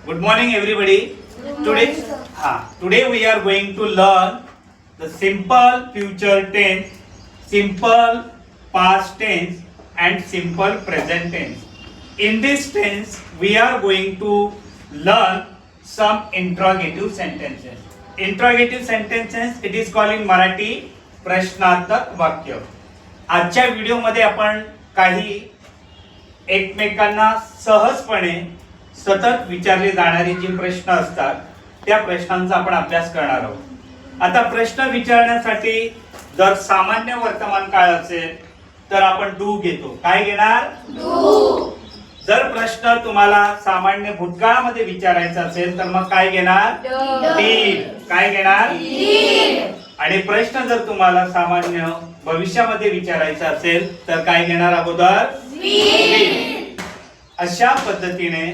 Good morning, everybody. Today we are going to learn the simple future tense, simple past tense, and simple present tense. In this tense, we are going to learn some interrogative sentences. Interrogative sentences, it is called in Marathi प्रश्नार्थक वाक्य. आजच्या व्हिडिओमध्ये आपण काही एकमेकांना सहजपणे सतत विचारले जाणारे जे प्रश्न असतात त्या प्रश्नांचा आपण अभ्यास करणार आहोत. आता प्रश्न विचारण्यासाठी जर सामान्य वर्तमान काळ असेल तर आपण डू घेतो. काय घेणार? डू. जर प्रश्न तुम्हाला सामान्य भूतकाळामध्ये विचारायचा असेल तर मग काय घेणार? डीड. काय घेणार? डीड. आणि प्रश्न जर तुम्हाला सामान्य भविष्यामध्ये विचारायचा असेल तर काय घेणार अगोदर? विल. अशा पद्धतीने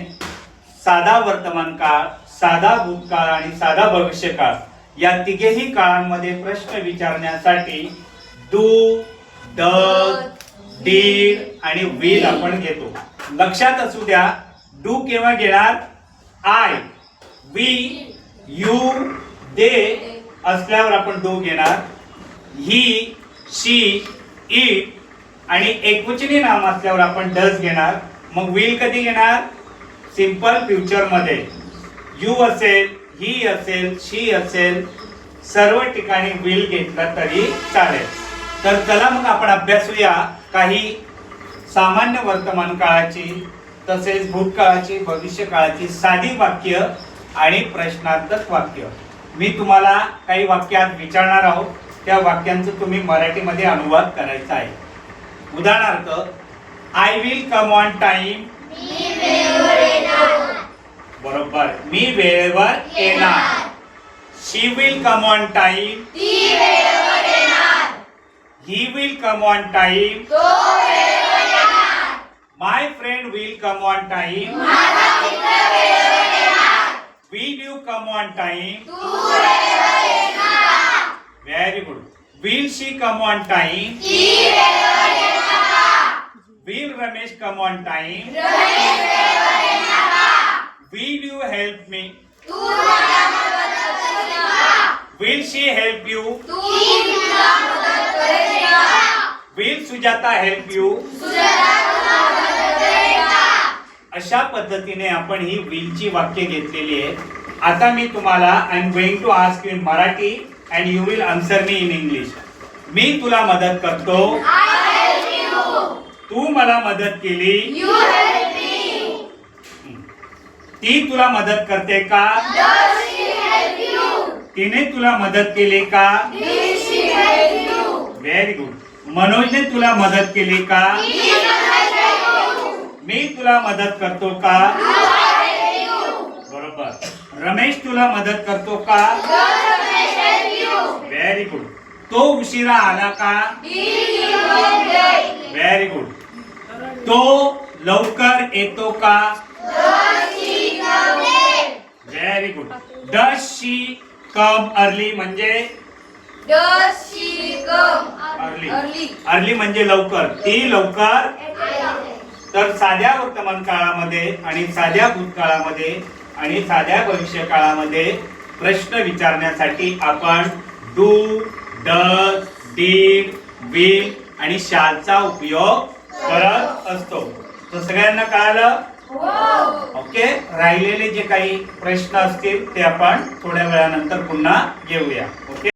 साधा वर्तमान काळ, साधा भूतकाळ आणि साधा भविष्यकाळ या तिघेही काळांमध्ये प्रश्न विचारण्यासाठी डू, डज, डीड आणि विल आपण घेतो. लक्षात असू द्या, डू केव्हा घेणार? आय, वी, यू, दे असल्यावर आपण डू घेणार. ही, शी, इट आणि एकवचनी नाम असल्यावर आपण डज घेणार. मग विल कधी घेणार? सिंपल फ्युचर मध्ये. यू असेल, ही असेल, शी असेल, सर्व ठिकाणी विल घेतला तरी चालेल. तर चला मग आपण अभ्यासूया काही सामान्य वर्तमान काळाची तसेच भूतकाळाची, भविष्य काळाची साधी वाक्य आणि प्रश्नार्थक वाक्य. मी तुम्हाला काही वाक्यात विचारणार आहोत, त्या वाक्यांचं तुम्ही मराठीमध्ये अनुवाद करायचा आहे. उदाहरणार्थ, I will come on time. बरोबर, मी वेळेवर येणार. She will come on time. He will come on time. My friend will come on time. Will you come on time? Very good. Will she come on time? Will Ramesh come on time? Will you help me? Will she help you? Will Sujata help you? अशा पद्धतीने आपण ही विलची वाक्य घेतलेली आहे. आता मी तुम्हाला I am going to ask you in Marathi and you will answer me in English. मी तुला मदत करतो. तू मला मदत केली. ती तुला मदत करते का? तिने तुला मदत केली का? Very good. मनोजने तुला मदत केली का? मी तुला मदत करतो का? बरोबर. रमेश तुला मदत करतो का? Very good. तो उशिरा आला का? Very good. तो लवकर येतो का? Very good. Does she come early म्हणजे? अर्ली म्हणजे लवकर. ती लवकर. तर साध्या वर्तमान काळामध्ये आणि साध्या भूतकाळामध्ये आणि साध्या भविष्य काळामध्ये प्रश्न विचारण्यासाठी आपण डू, डज, डीड, विल आणि शालचा उपयोग करत असतो. तर सगळ्यांना कळालं? ओके. राहिलेले जे काही प्रश्न असतील ते आपण थोड्या वेळानंतर पुन्हा घेऊया. ओके.